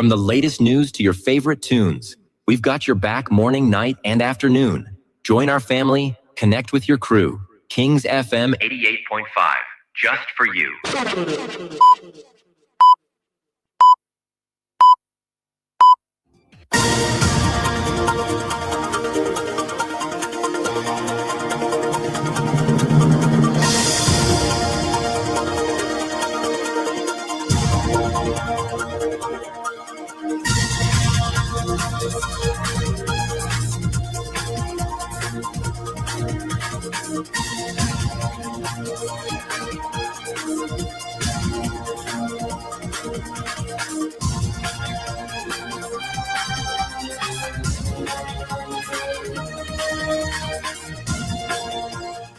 From the latest news to your favorite tunes, we've got your back morning, night, and afternoon. Join our family, connect with your crew. Kings FM 88.5, just for you.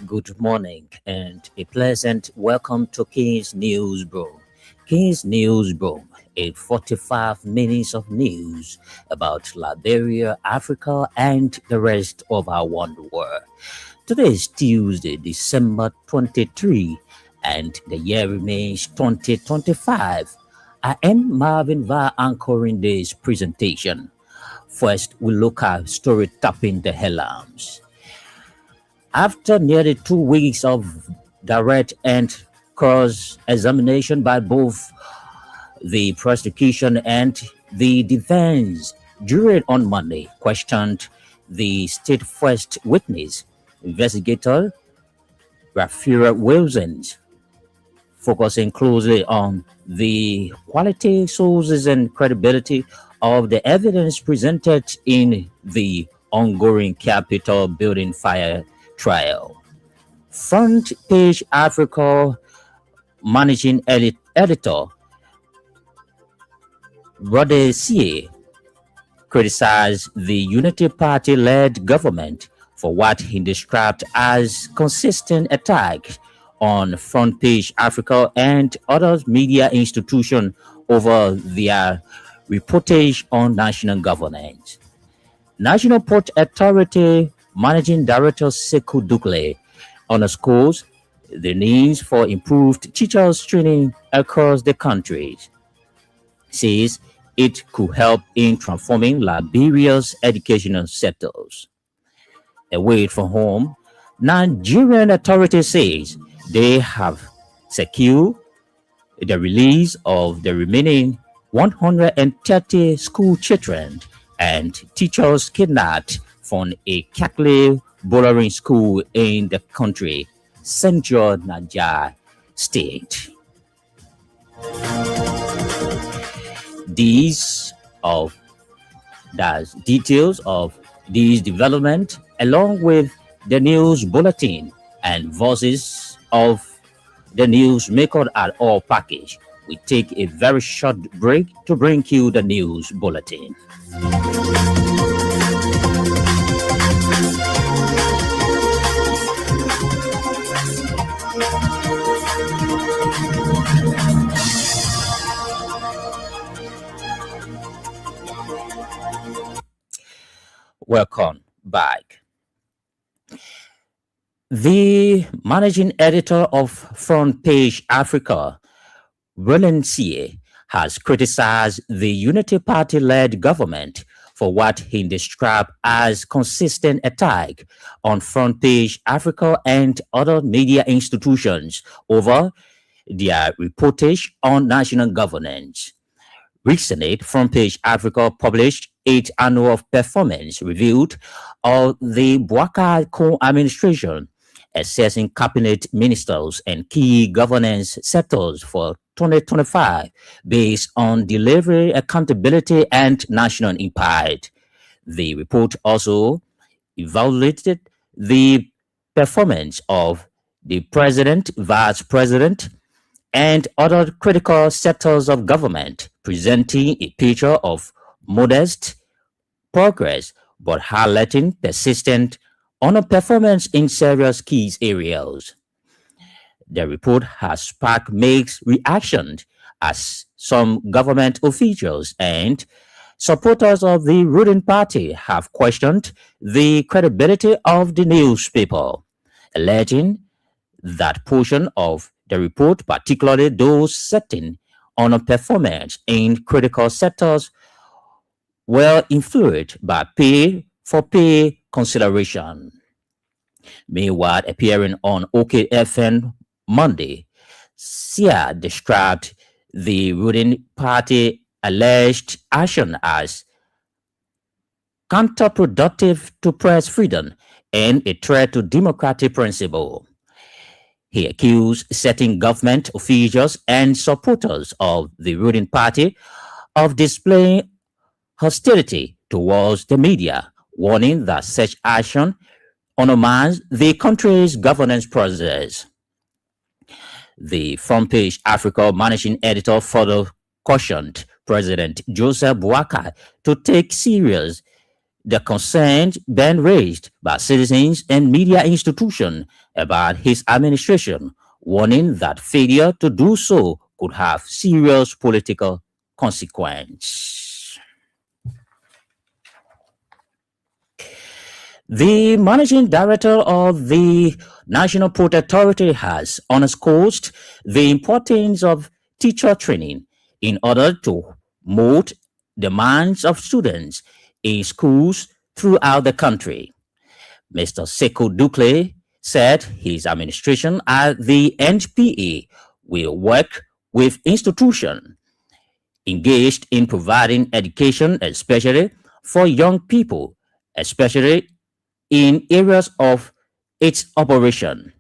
Good morning and a pleasant welcome to King's Newsroom. King's Newsroom, 45 minutes of news about Liberia, Africa, and the rest of our wonder world. Today is Tuesday, December 23, and the year remains 2025. I am Marvin Va anchoring this presentation. First, we look at story tapping the headlines. After nearly 2 weeks of direct and cross-examination by both the prosecution and the defense, jury on Monday questioned the state first witness, investigator Rafira Wilson, focusing closely on the quality, sources, and credibility of the evidence presented in the ongoing Capitol building fire trial. Front Page Africa managing editor Broom-Dec criticized the Unity Party-led government for what he described as consistent attacks on Front Page Africa and other media institutions over their reportage on national governance. National Port Authority Managing Director Sekou Dukle underscores the needs for improved teachers training across the country. Says it could help in transforming Liberia's educational sectors. Away from home, Nigerian authorities says they have secured the release of the remaining 130 school children and teachers kidnapped from a Catholic boarding school in the country, Central Niger State. These details of these development, along with the news bulletin and voices of the news maker at all package. We take a very short break to bring you the news bulletin. Welcome back. The managing editor of Front Page Africa, Broom-Dec, has criticized the Unity Party-led government for what he described as consistent attack on Front Page Africa and other media institutions over their reportage on national governance. Recently, Front Page Africa published 8th annual performance review of the Bouaka administration, assessing cabinet ministers and key governance sectors for 2025 based on delivery, accountability, and national impact. The report also evaluated the performance of the president, vice president, and other critical sectors of government, presenting a picture of modest progress but highlighting persistent underperformance in several key areas. The report has sparked mixed reactions as some government officials and supporters of the ruling party have questioned the credibility of the newspaper, alleging that portion of the report, particularly those setting on a performance in critical sectors were influenced by pay for pay consideration. Meanwhile, appearing on OKFN Monday, Sia described the ruling party alleged action as counterproductive to press freedom and a threat to democratic principle. He accused certain government officials and supporters of the ruling party of displaying hostility towards the media, warning that such action undermines the country's governance process. The front page Africa managing editor further cautioned President Joseph Boakai to take serious the concerns been raised by citizens and media institutions about his administration, warning that failure to do so could have serious political consequences. The managing director of the National Port Authority has underscored the importance of teacher training in order to meet demands of students in schools throughout the country. Mr. Sekou Dukle said his administration at the NPA will work with institutions engaged in providing education, especially for young people, especially in areas of its operation.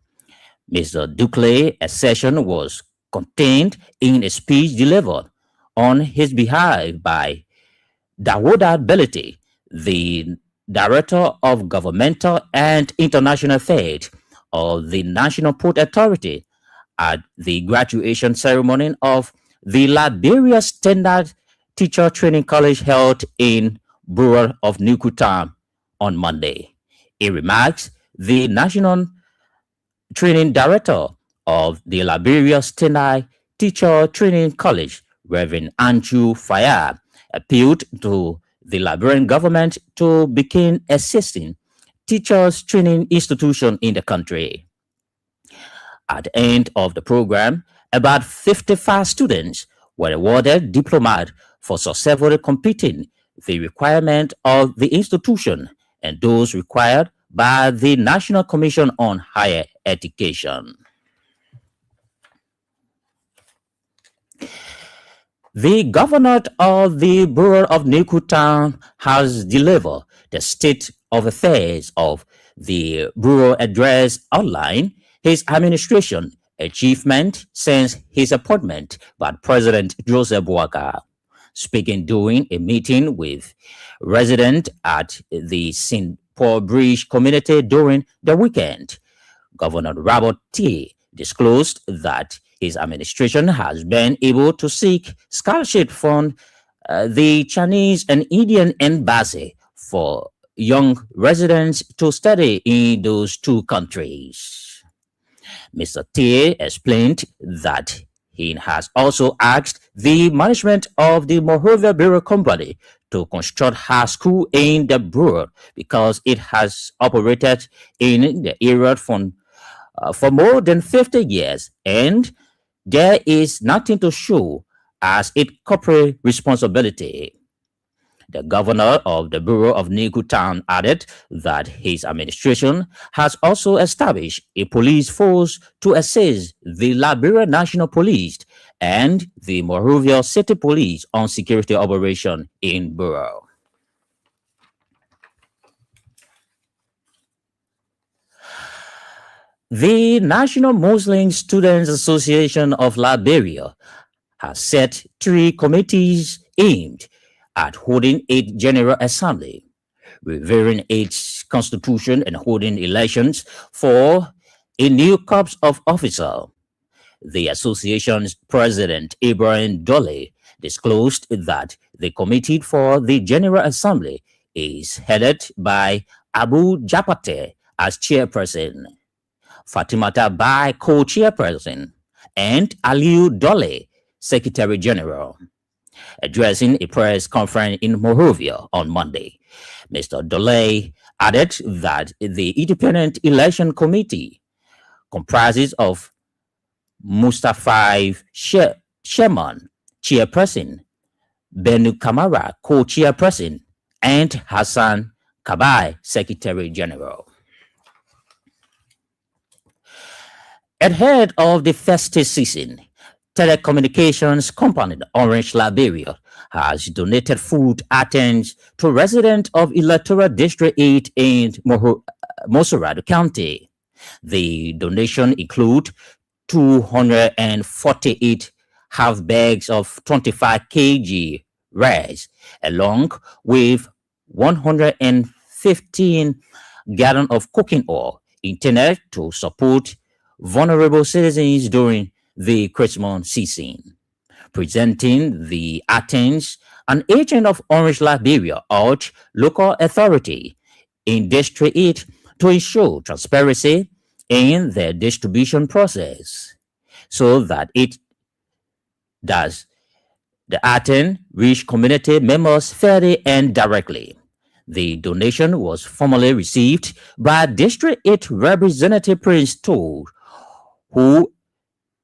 Mr. Dukle's assertion was contained in a speech delivered on his behalf by Dawoda Belete, the Director of Governmental and International Affairs of the National Port Authority, at the graduation ceremony of the Liberia Standard Teacher Training College held in Borough of Nukutam on Monday. In remarks, the National Training Director of the Liberia Standard Teacher Training College, Reverend Andrew Fayad, appealed to the Liberian government to begin assisting teachers training institutions in the country. At the end of the program, about 55 students were awarded diplomas for successfully completing the requirement of the institution and those required by the National Commission on Higher Education. The governor of the Borough of Nukutam has delivered the state of affairs of the borough address outline his administration achievement since his appointment by President Joseph Boakai. Speaking during a meeting with residents at the St. Paul Bridge community during the weekend, Governor Robert T. disclosed that his administration has been able to seek scholarship from the Chinese and Indian embassy for young residents to study in those two countries. Mr. T explained that he has also asked the management of the Monrovia Bureau Company to construct high school in the borough because it has operated in the area for more than 50 years and there is nothing to show as its corporate responsibility. The governor of the Borough of Nukutam added that his administration has also established a police force to assist the Liberia National Police and the Monrovia City Police on security operation in Borough. The National Muslim Students Association of Liberia has set 3 committees aimed at holding a General Assembly, reviewing its constitution and holding elections for a new Corps of Officers. The association's president, Ibrahim Dole, disclosed that the committee for the General Assembly is headed by Abu Japate as chairperson, Fatimata Bai co-chairperson, and Aliu Dole, Secretary General. Addressing a press conference in Monrovia on Monday, Mr. Dole added that the Independent Election Committee comprises of Mustafa Sherman, chairperson, Benu Kamara, co-chairperson, and Hassan Kabai, secretary general. Ahead of the festive season, telecommunications company Orange Liberia has donated food items to residents of Electoral District 8 in Mosorado County. The donation include 248 half bags of 25 kg rice, along with 115 gallons of cooking oil intended to support vulnerable citizens during the Christmas season. Presenting the Athens, an agent of Orange Liberia urged local authority in District 8 to ensure transparency in the distribution process so that it does the Athens reach community members fairly and directly. The donation was formally received by District 8 Representative Prince Toad, who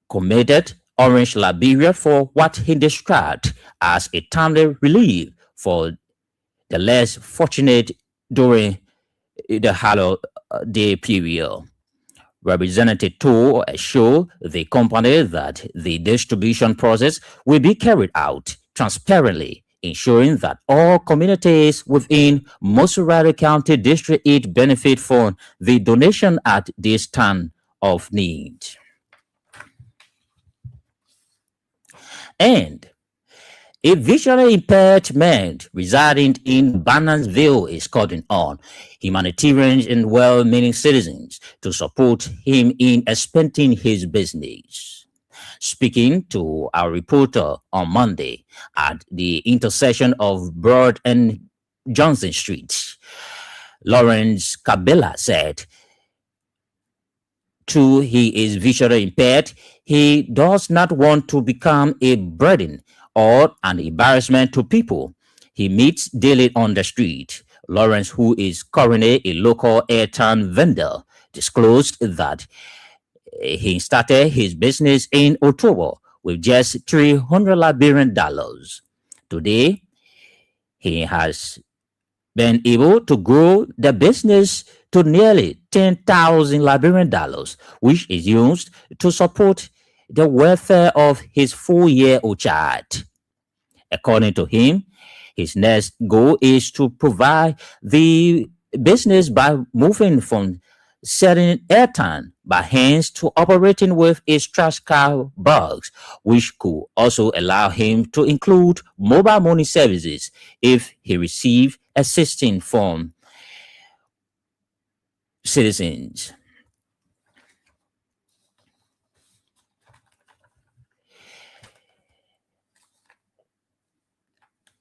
commended Orange Liberia for what he described as a timely relief for the less fortunate during the holiday period. Representative Toad assured the company that the distribution process will be carried out transparently, ensuring that all communities within Mosorado County District 8 benefit from the donation at this time of need. And a visually impaired man residing in Barnesville is calling on humanitarian and well-meaning citizens to support him in expanding his business. Speaking to our reporter on Monday at the intersection of Broad and Johnson Streets, Lawrence Cabela said, though he is visually impaired, he does not want to become a burden or an embarrassment to people he meets daily on the street. Lawrence, who is currently a local airtime vendor, disclosed that he started his business in October with just $300 Liberian. Today, he has been able to grow the business to nearly 10,000 Liberian dollars, which is used to support the welfare of his 4-year-old child. According to him, his next goal is to provide the business by moving from selling airtime by hands to operating with a trash car box, which could also allow him to include mobile money services if he receives assistance from citizens.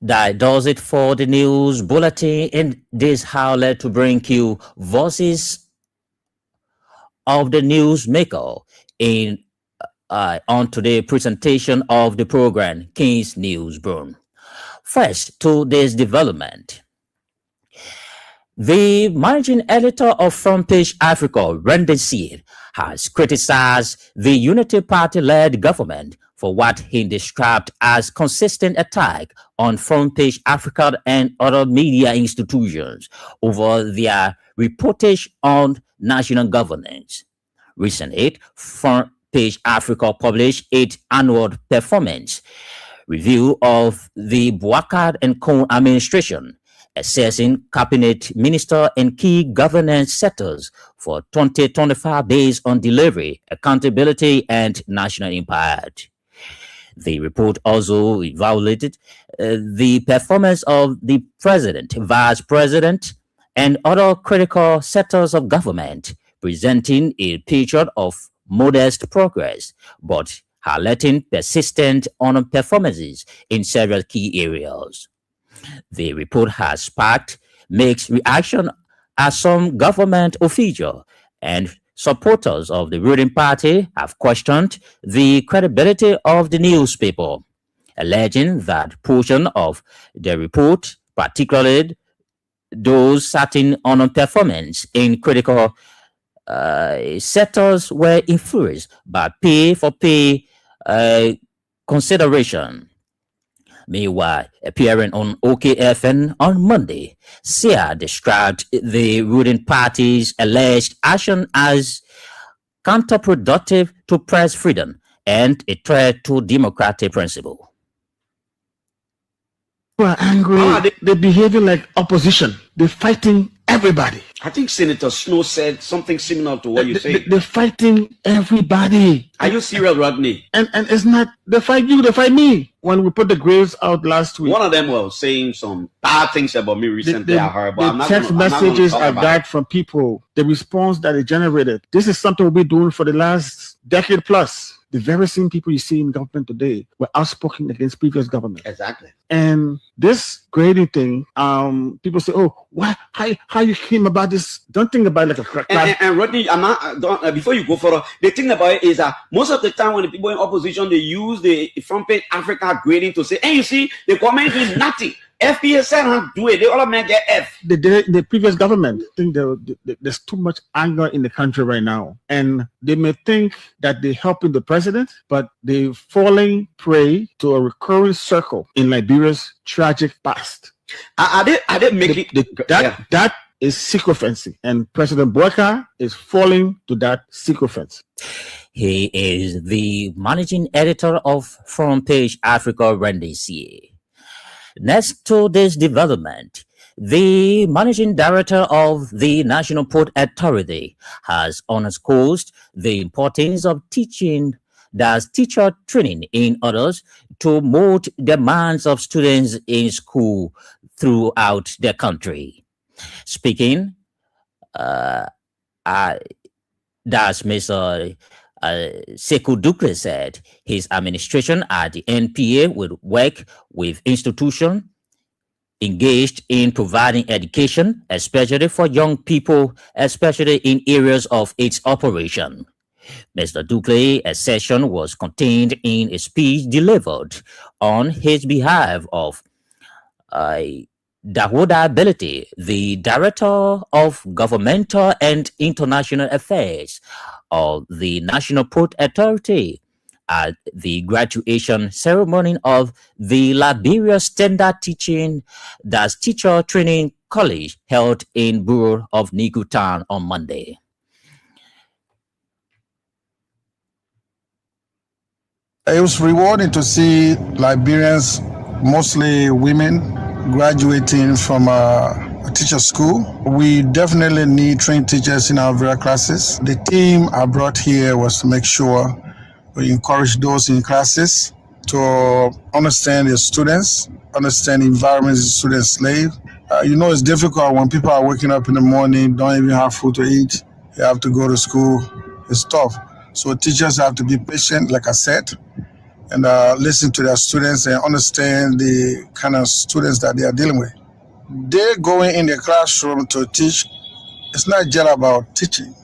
That does it for the news bulletin in this outlet to bring you voices of the newsmaker in on today's presentation of the program King's Newsroom. First, to this development. The managing editor of Front Page Africa, Randy Seed, has criticized the Unity Party-led government for what he described as consistent attack on Front Page Africa and other media institutions over their reportage on national governance. Recently, Front Page Africa published its annual performance review of the Bouakar and Co administration, assessing cabinet minister and key governance sectors for 2025 based on delivery, accountability, and national impact. The report also evaluated the performance of the president, vice president, and other critical sectors of government, presenting a picture of modest progress, but highlighting persistent underperformances in several key areas. The report has sparked mixed reaction as some government officials and supporters of the ruling party have questioned the credibility of the newspaper, alleging that portion of the report, particularly those citing underperformance in critical sectors, were influenced by pay-for-pay consideration. Meanwhile, appearing on OKFN on Monday, Sia described the ruling party's alleged action as counterproductive to press freedom and a threat to democratic principle. People are angry. They're behaving like opposition. They're fighting everybody. I think Senator Snow said something similar to what you say. They're fighting everybody. Are you serious, Rodney? And it's not, they fight you, they fight me. When we put the graves out last week, one of them was saying some bad things about me recently. I heard, but the text messages I got from people, the response that it generated. This is something we've been doing for the last decade plus. The very same people you see in government today were outspoken against previous government. Exactly. And this grading thing, people say, "Oh, why? How you came about this?" Don't think about it like a crack. And Rodney, I'm not, before you go further, the thing about it is that most of the time when the people in opposition, they use the front page Africa grading to say, "Hey, you see, the comment is nothing. FPA said do it. They all men get F." The previous government, I think there's too much anger in the country right now, and they may think that they're helping the president, but they're falling prey to a recurring circle in Liberia's tragic past. Are they making that is sycophancy, and President Boyka is falling to that sycophancy. He is the managing editor of Front Page Africa, Randy C. Next to this development, the managing director of the National Port Authority has underscored the importance of teaching, that's teacher training in others, to meet demands of students in school throughout the country. Speaking, that's Mr. Sekou Dukle said his administration at the NPA would work with institutions engaged in providing education, especially for young people, especially in areas of its operation. Mr. Dukle's session was contained in a speech delivered on his behalf of Dawoda Ability, the Director of Governmental and International Affairs of the National Port Authority, at the graduation ceremony of the Liberia Standard Teacher Training College held in Borough of Niku Town on Monday. It was rewarding to see Liberians, mostly women, graduating from a teacher school. We definitely need trained teachers in our various classes. The team I brought here was to make sure we encourage those in classes to understand the students, understand the environment the students live. It's difficult when people are waking up in the morning, don't even have food to eat. You have to go to school. It's tough. So teachers have to be patient, like I said, and listen to their students and understand the kind of students that they are dealing with. They're going in the classroom to teach. It's not just about teaching.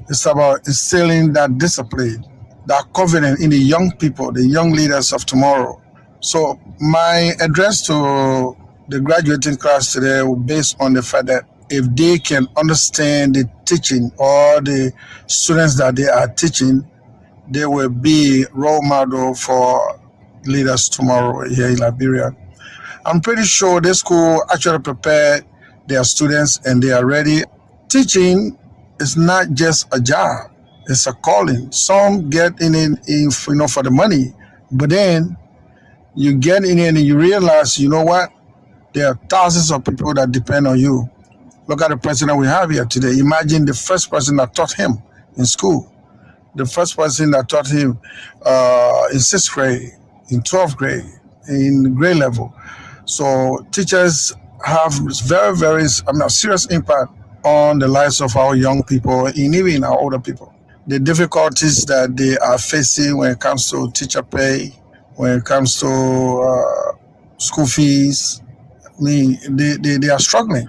It's about instilling that discipline, that confidence in the young people, the young leaders of tomorrow. So my address to the graduating class today will be based on the fact that if they can understand the teaching or the students that they are teaching, they will be role model for leaders tomorrow here in Liberia. I'm pretty sure this school actually prepared their students and they are ready. Teaching is not just a job, it's a calling. Some get in it for the money, but then you get in it and you realize, you know what? There are thousands of people that depend on you. Look at the president we have here today. Imagine the first person that taught him in school. The first person that taught him in 6th grade, in 12th grade, in grade level. So teachers have very, very serious impact on the lives of our young people and even our older people. The difficulties that they are facing when it comes to teacher pay, when it comes to school fees, they are struggling.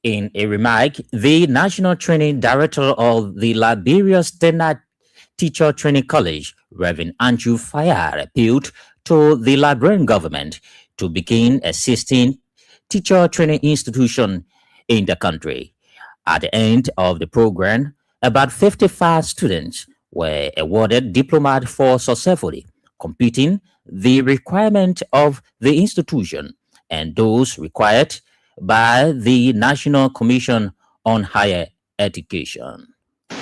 In a remark, the National Training Director of the Liberia Standard Teacher Training College, Reverend Andrew Fayar, appealed to the Liberian government to begin assisting teacher training institutions in the country. At the end of the program, about 55 students were awarded diplomas for successfully completing the requirement of the institution and those required by the National Commission on Higher Education.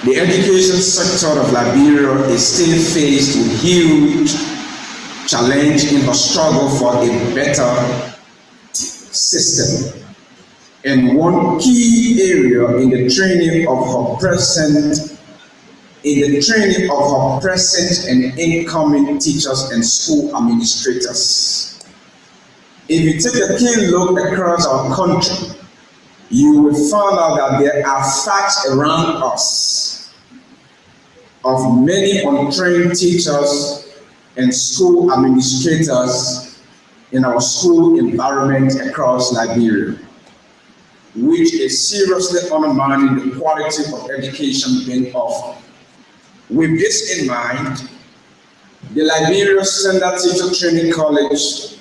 The education sector of Liberia is still faced with huge challenge in her struggle for a better system. And one key area in the training of her present and incoming teachers and school administrators. If you take a keen look across our country, you will find out that there are facts around us of many untrained teachers and school administrators in our school environment across Liberia, which is seriously undermining the quality of education being offered. With this in mind, the Liberia Standard Teacher Training College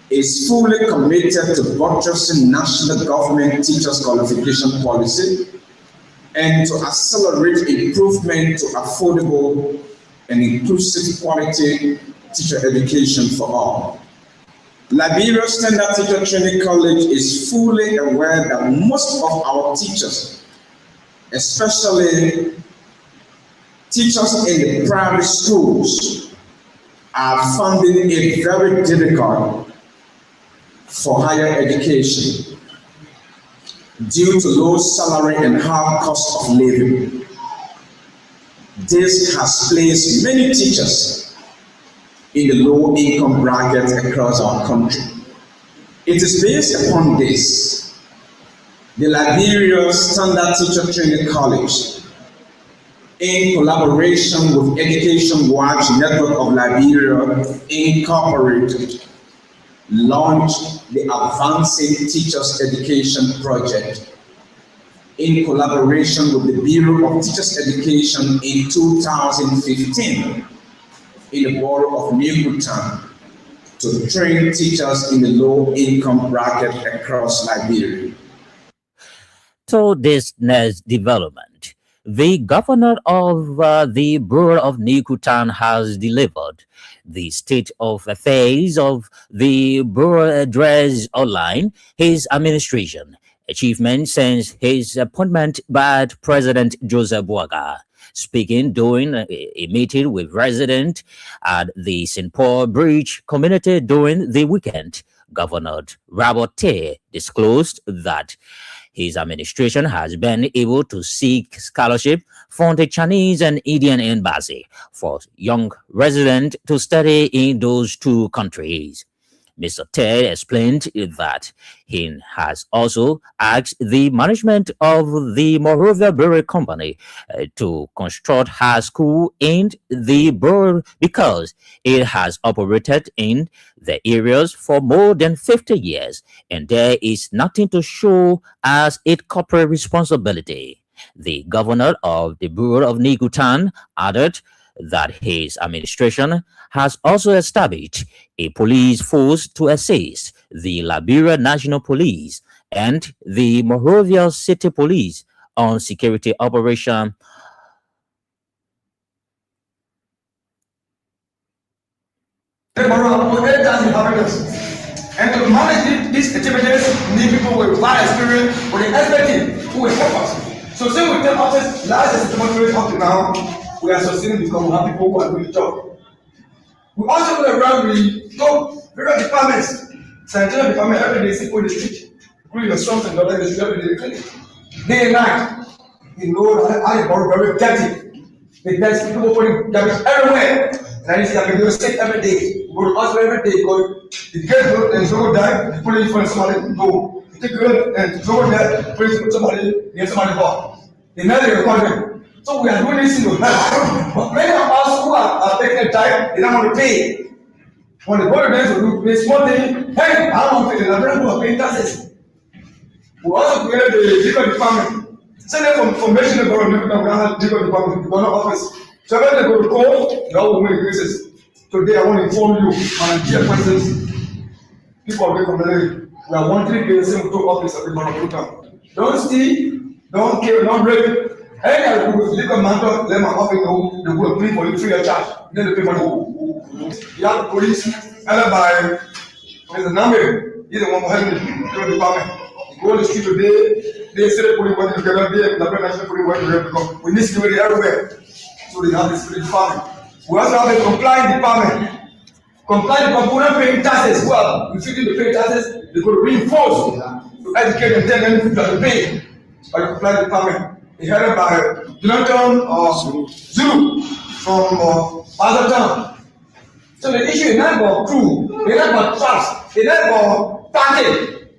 is fully committed to buttressing national government teachers' qualification policy and to accelerate improvement to affordable and inclusive quality teacher education for all. Liberia Standard Teacher Training College is fully aware that most of our teachers, especially teachers in the private schools, are finding it very difficult for higher education due to low salary and high cost of living. This has placed many teachers in the low income bracket across our country. It is based upon this, the Liberia Standard Teacher Training College, in collaboration with Education Watch Network of Liberia Incorporated, launched the Advancing Teachers Education Project in collaboration with the Bureau of Teachers Education in 2015 in the borough of Newtown to train teachers in the low-income bracket across Liberia. To this next development, the governor of the borough of Newtown has delivered the state of affairs of the borough address online, his administration, achievements since his appointment by President Joseph Boaga. Speaking during a meeting with residents at the St. Paul Bridge community during the weekend, Governor Robert Tay disclosed that his administration has been able to seek scholarship from the Chinese and Indian embassy for young residents to study in those two countries. Mr. Ted explained that he has also asked the management of the Monrovia Brewery Company to construct high school in the borough because it has operated in the areas for more than 50 years and there is nothing to show as its corporate responsibility. The governor of the Borough of Newtown added that his administration has also established a police force to assist the Liberia National Police and the Monrovia City Police on security operation. And to manage these activities, we need people with vast experience, with the expertise who will help us. So since we take office last systematic up to now, we are succeeding because we have people who are doing the job. We also go around, we go various departments, scientific department every day, people in the street, including your sons and daughters in the street every day, clinic. Day and night, you know that I am very dirty. There's people putting garbage everywhere. And I need to see I can do sick every day. We go to hospital every day, go, if you get good and someone die, you put it for somebody to go. You take good and someone die, put it for somebody, get somebody bought. They never record them. So we are doing this in the past. But many of us who are taking the time, they don't want to pay. When they go to them to do this small thing, hey, I don't want to pay, they're not paying taxes. We also created the legal department. Send them from information about the legal department, the government office. So when they go to court, they all win cases. Today I want to inform you, my dear persons, people of the community, we are wanting to get the same office of the government. Don't steal, don't kill, don't rape. Any of you with legal matter, let my office know, they will pay for you free of charge. Then they pay money. You have the police, headed by Mr. Nambe. He's the one who helped the department. You go on the street today, they say the police working together, they the national police working together because we need security everywhere. So they have the security department. We also have a compliance department. Compliance department paying taxes. Who are refusing to pay taxes, they could reinforce to educate and tell them to pay by the compliance department. It's headed by Jonathan Zulu from Mazatown. So the issue is not about crew, it's not about trust, it's not about target.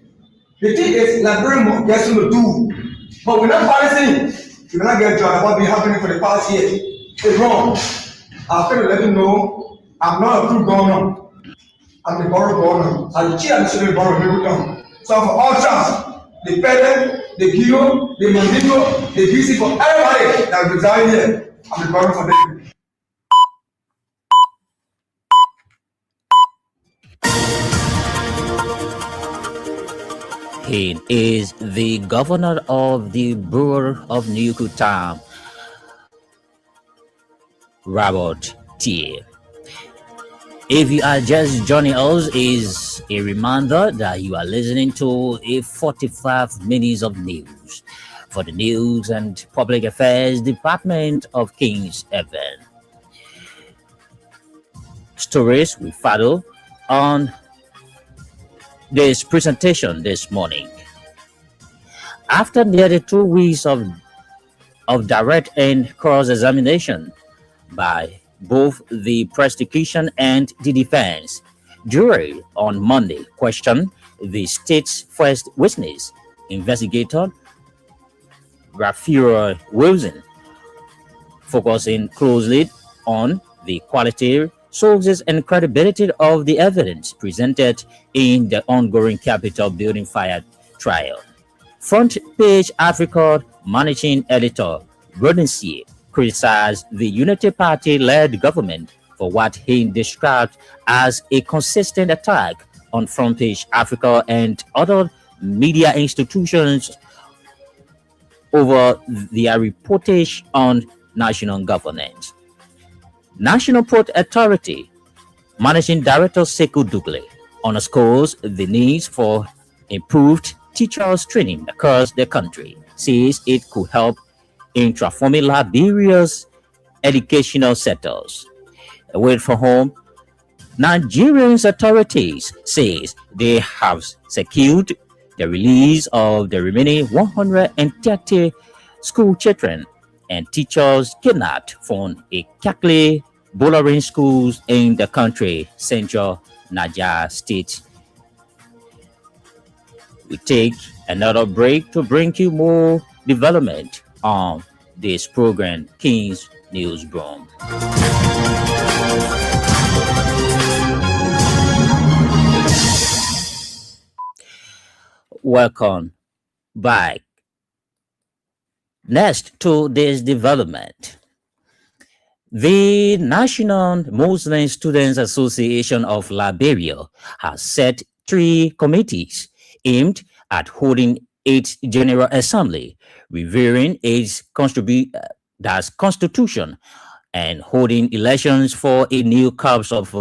The thing is like Broom-Dec gets to do, but we're not balancing. You will not get job. What been happening for the past year? It's wrong. I'm going to let you know I'm not a crew governor. I'm the borough governor. I'm the chair of the city borough of Middletown. So for all trust, the Pele, the Gio, the Mandingo, the BC, for everybody that reside here, I'm the governor for them. He is the governor of the borough of New Kutam, Robert T. If you are just joining us, is a reminder that you are listening to a 45 minutes of news for the News and Public Affairs Department of King's FM. Stories we follow on this presentation this morning. After nearly 2 weeks of direct and cross-examination by both the prosecution and the defense, jury on Monday questioned the state's first witness, investigator Raphael Wilson, focusing closely on the quality, sources, and credibility of the evidence presented in the ongoing Capitol building fire trial. Front Page Africa managing editor Broom-Dec criticized the Unity Party-led government for what he described as a consistent attack on Front Page Africa and other media institutions over their reportage on national governance. National Port Authority Managing Director Sekou Dougle underscores the needs for improved teachers training across the country, says it could help in transforming Liberia's educational sectors. Away from home, Nigerian authorities says they have secured the release of the remaining 130 school children and teachers kidnapped from a Kakle bouldering schools in the country, Central Niger State. We take another break to bring you more development on this program, King's Newsroom. Welcome back. Next to this development, the National Muslim Students Association of Liberia has set 3 committees aimed at holding its General Assembly, reviewing its constitution, and holding elections for a new corps of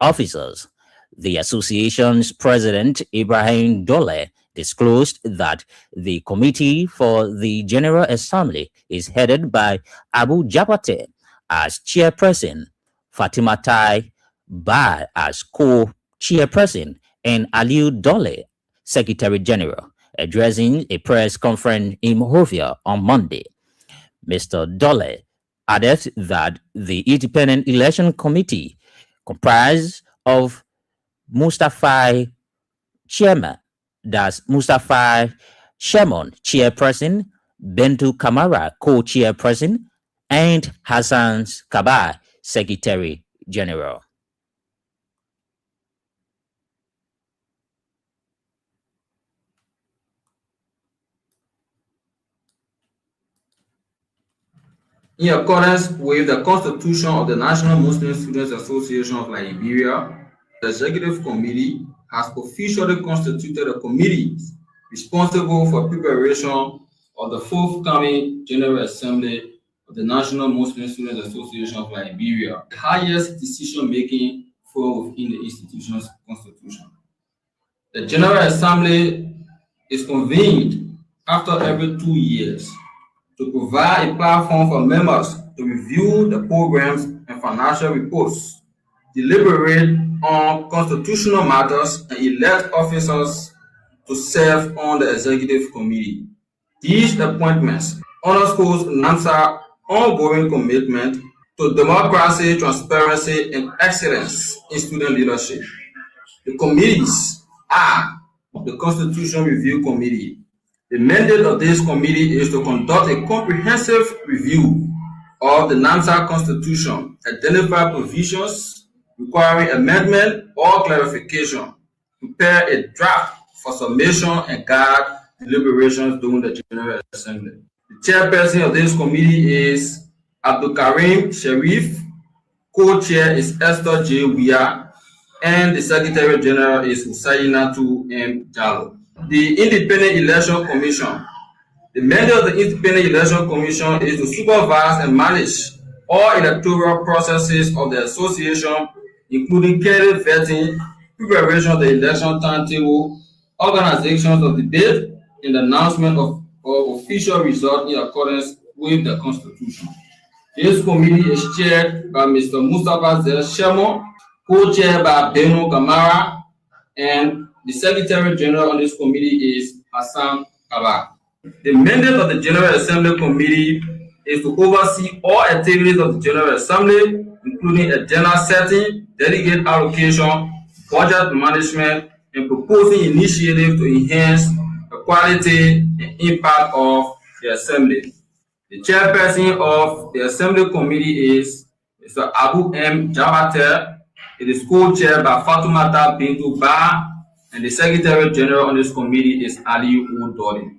officers. The association's president, Ibrahim Dole, disclosed that the committee for the General Assembly is headed by Abu Jabate as chairperson, Fatima Tai Ba as co-chairperson, and Aliu Dole, secretary general. Addressing a press conference in Monrovia on Monday, Mr. Dole added that the Independent Election Committee, comprised of Mustafa Chairman, that's Mustafa Shemon, chairperson, Bentu Kamara, co-chairperson, and Hassan Kabar, secretary general. In accordance with the Constitution of the National Muslim Students Association of Liberia, the Executive Committee has officially constituted a committee responsible for preparation of the forthcoming General Assembly of the National Muslim Students Association of Liberia, the highest decision-making forum within the institution's constitution. The General Assembly is convened after every 2 years to provide a platform for members to review the programs and financial reports, deliberate on constitutional matters, and elect officers to serve on the executive committee. These appointments underscores NAMSA's ongoing commitment to democracy, transparency, and excellence in student leadership. The committees are the Constitution Review Committee. The mandate of this committee is to conduct a comprehensive review of the NAMSA Constitution, identify provisions requiring amendment or clarification, prepare a draft for submission, and guide deliberations during the General Assembly. The chairperson of this committee is Abdul Karim Sharif, co-chair is Esther J. Weah, and the Secretary General is Husainatu M. Jallo. The Independent Election Commission. The mandate of the Independent Election Commission is to supervise and manage all electoral processes of the association, including candidate vetting, preparation of the election timetable, organizations of debate, and the announcement of official results in accordance with the Constitution. This committee is chaired by Mr. Mustafa Zel Shemo, co-chaired by Beno Kamara, and the Secretary General on this committee is Hassan Kabak. The mandate of the General Assembly Committee is to oversee all activities of the General Assembly, including agenda setting, delegate allocation, budget management, and proposing initiatives to enhance the quality and impact of the Assembly. The chairperson of the Assembly Committee is Mr. Abu M. Jabater. It is co-chaired by Fatoumata Bintu Ba, and the Secretary General on this committee is Ali Udori.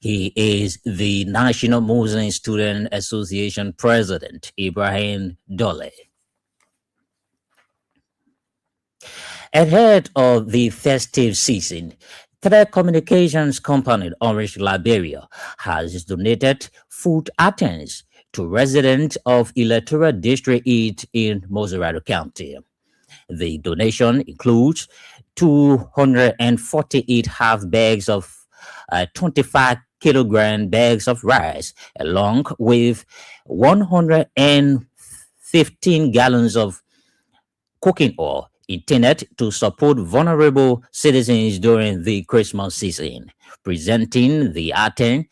He is the National Muslim Student Association President, Ibrahim Dole. Ahead of the festive season, telecommunications company Orange Liberia has donated food items to residents of Electoral District 8 in Mozarado County. The donation includes 248 half bags of 25 kilogram bags of rice, along with 115 gallons of cooking oil intended to support vulnerable citizens during the Christmas season. Presenting the item,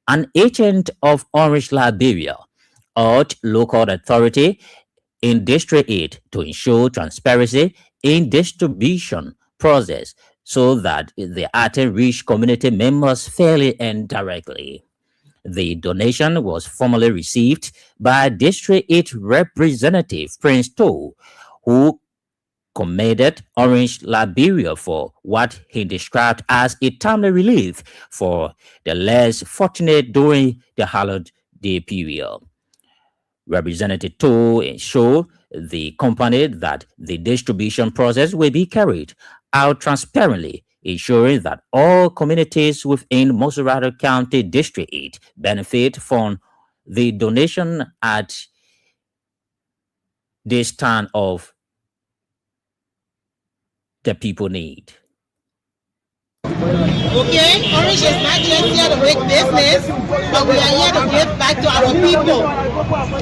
an agent of Orange Liberia urged local authority in District 8 to ensure transparency in distribution process so that the item reach community members fairly and directly. The donation was formally received by District 8 Representative Prince Toh, who commended Orange Liberia for what he described as a timely relief for the less fortunate during the holiday period. Representative Toh ensured the company that the distribution process will be carried out transparently, ensuring that all communities within Mozarado County District 8 benefit from the donation at this time of the people need. Okay, Orange is not just here to make business, but we are here to give back to our people.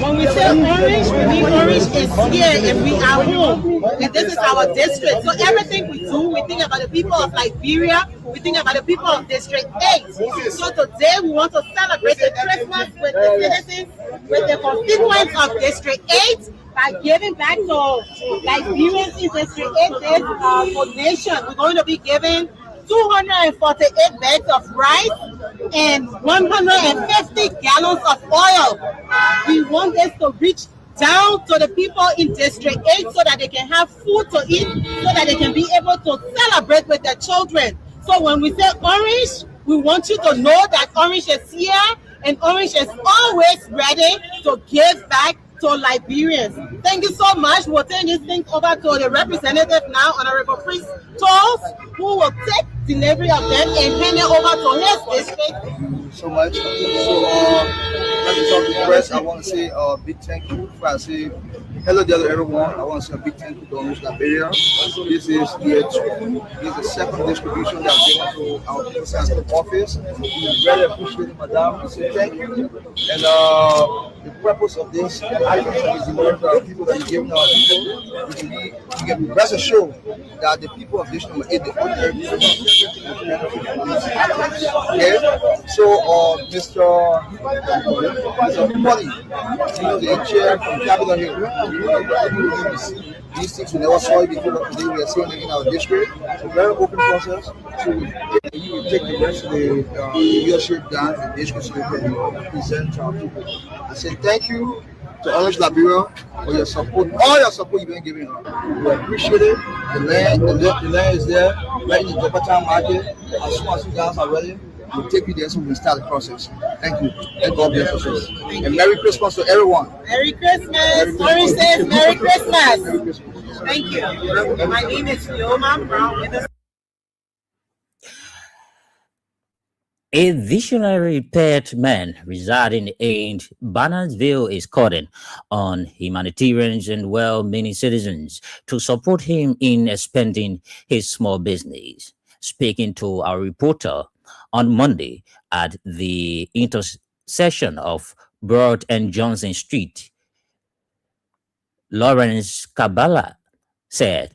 When we say Orange, we mean Orange is here and we are home. And this is our district. So everything we do, we think about the people of Liberia, we think about the people of District 8. So today we want to celebrate the Christmas with the citizens, with the constituents of District 8, by giving back to Liberians in District 8 this donation. We're going to be giving 248 bags of rice and 150 gallons of oil. We want this to reach down to the people in District 8 so that they can have food to eat, so that they can be able to celebrate with their children. So when we say Orange, we want you to know that Orange is here and Orange is always ready to give back to Liberians. Thank you so much. We'll turn this thing over to the representative now, Honorable Prince Toll, who will take delivery of them and hand it over to his district you so much. So, let me talk to the press. I want to say a big thank you. Before I say hello there to everyone, I want to say a big thank you to Orange Liberia. This is year 2. This is the second distribution that came to our people's office. We really appreciate it, madam. We say thank you. And the purpose of this item is to work for people that are giving our people. We can be rest assured that the people of this number 8, the ordinary people, okay? So, Mr. Money, the chair from Capitol Hill, these things we never saw it before, but today we are seeing it in our district. It's a very open process. So you will take the rest of the leadership down to the district so we can present to our people. I say thank you to Orange Liberia for your support, all your support you've been giving us. We appreciate it. The land is there, right in the Jopatan market. As soon as you guys are ready, we'll take you there so we can start the process. Thank you. And God bless us. And Merry Christmas to everyone. Merry Christmas. Orange says Merry Christmas. Merry Christmas. Thank you. My name is Fiona Brown with the A visionary pet man residing in Barnesville is calling on humanitarians and well-meaning citizens to support him in expanding his small business. Speaking to our reporter on Monday at the intersection of Broad and Johnson Street, Lawrence Kabbalah said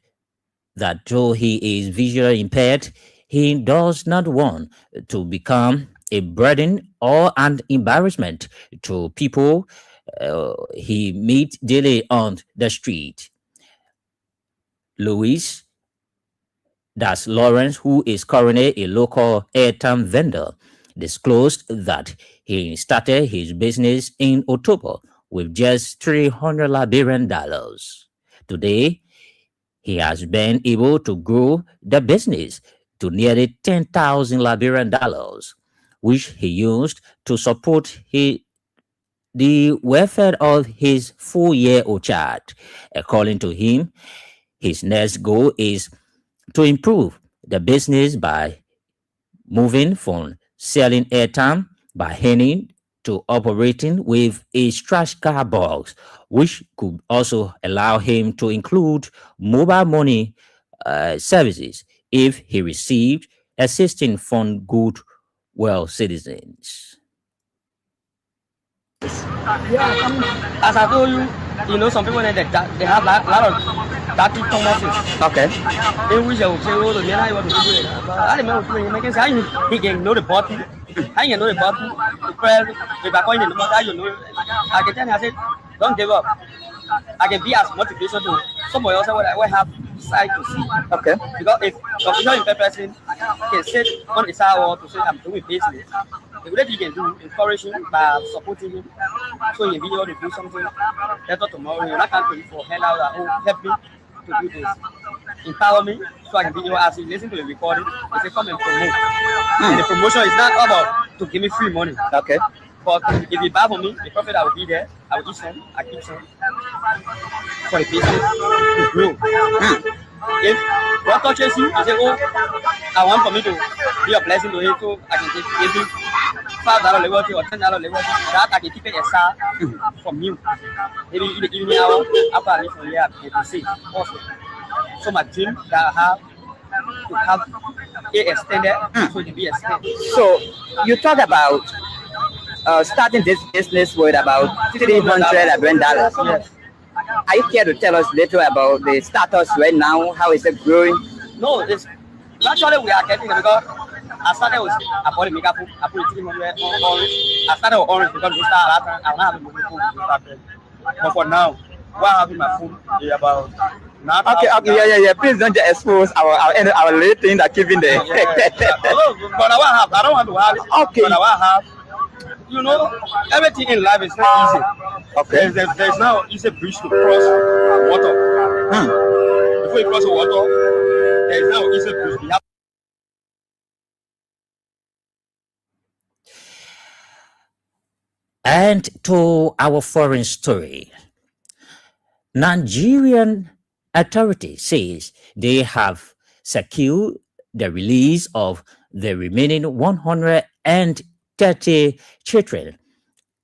that though he is visually impaired, he does not want to become a burden or an embarrassment to people he meets daily on the street. Louis, that's Lawrence, who is currently a local airtime vendor, disclosed that he started his business in October with just $300 Liberian. Today, he has been able to grow the business to nearly 10,000 Liberian dollars, which he used to support the welfare of his 4-year-old child. According to him, his next goal is to improve the business by moving from selling airtime by handing to operating with a trash car box, which could also allow him to include mobile money services if he received assistance from good, well citizens. Yeah, as I told you, some people they have a lot of dirty promises. Okay. In which I will say, oh, the man I want to do it. I remember how he can know the button. How you know the button to press. If I point in the button, you know. I can tell you, I said, don't give up. I can be as motivation to somebody else will have side to see. Okay. Because if a visual impaired person can sit on his hour to say I'm doing business, the way you can do encourage him by supporting him. So you be able to do something better tomorrow. You're not coming for hand out that help me to do this. Empower me so I can be able as you listen to the recording, they say come and promote. And the promotion is not about to give me free money. Okay. But if you buy for me, the profit I will be there, I will eat some, I keep some for the business to grow. If God touches you, you say, oh, I want for me to be a blessing to him, so I can take maybe $5 liberty or $10 liberty. That I can keep it aside from you. Maybe in the evening hour, after I leave from here, I can see also. So my dream that I have to have it extended, so it be extended. So you talk about starting this business with about $300. Yes. Are you care to tell us little about the status right now? How is it growing? No, it's actually we are getting it because I started with I bought a makeup, I put 300 on orange. I started with orange because we started I don't have any food. But for now, what I have in my food is about Okay, yeah. Please don't just expose our little thing that keeping there. But I don't want to have it. Okay. But I have. Everything in life is not easy. Okay. There's now easy bridge to cross water. Before you cross the water, there is now easy bridge. And to our foreign story, Nigerian authorities says they have secured the release of the remaining 100 30 children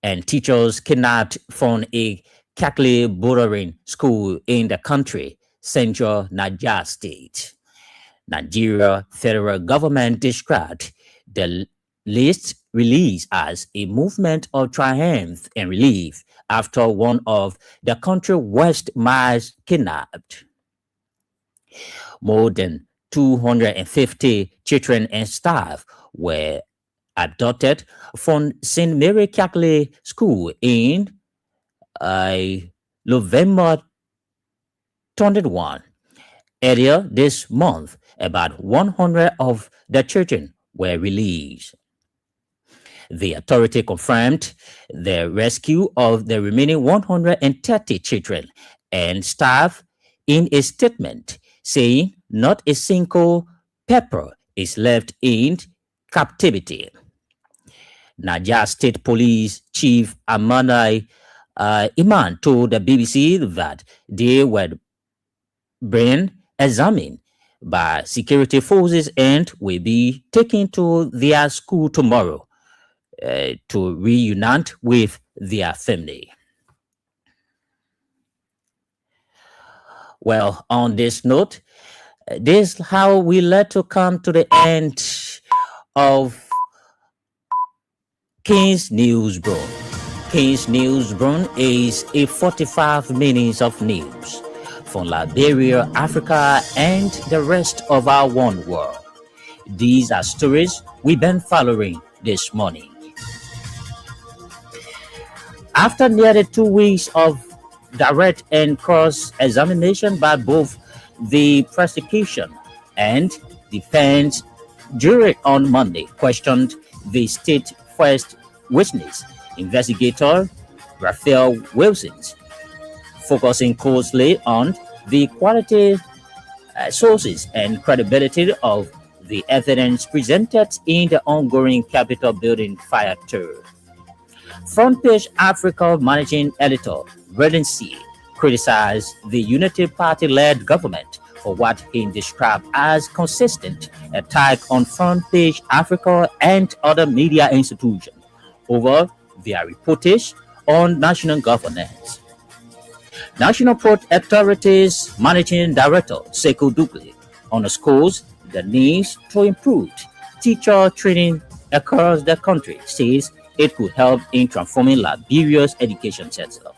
and teachers kidnapped from a Catholic boarding school in the country, Central Niger State. Nigeria federal government described the list release as a movement of triumph and relief after one of the country's West miles kidnapped. More than 250 children and staff were abducted from St. Mary Catholic School in November 21. Earlier this month, about 100 of the children were released. The authority confirmed the rescue of the remaining 130 children and staff in a statement, saying not a single pupil is left in captivity. Niger State Police Chief Amanai Iman told the BBC that they were being examined by security forces and will be taken to their school tomorrow to reunite with their family. Well, on this note, this is how we let to come to the end of King's Newsroom. King's Newsroom is a 45 minutes of news from Liberia, Africa, and the rest of our one world. These are stories we've been following this morning. After nearly 2 weeks of direct and cross-examination by both the prosecution and defense, jury on Monday questioned the state first witness, investigator Raphael Wilson, focusing closely on the quality, sources, and credibility of the evidence presented in the ongoing Capitol building fire tour. Front Page Africa managing editor Braden C. criticized the Unity Party-led government for what he described as consistent attack on Front Page Africa and other media institutions over their reportage on national governance. National Port Authority's Managing Director, Sekou Double, underscores the need to improve teacher training across the country, says it could help in transforming Liberia's education sector.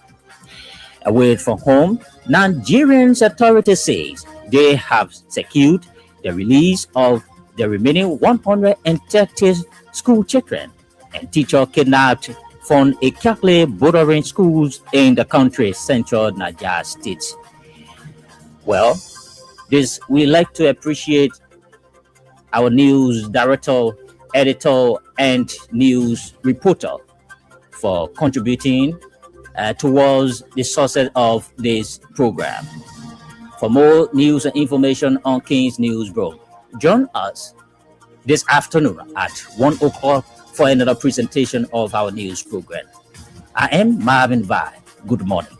Away from home, Nigerian authorities say they have secured the release of the remaining 130 school children and teachers kidnapped from a Catholic boarding schools in the country's Central Niger State. Well, we like to appreciate our news director, editor, and news reporter for contributing towards the success of this program. For more news and information on King's Newsroom, join us this afternoon at 1 o'clock for another presentation of our news program. I am Marvin Vai. Good morning.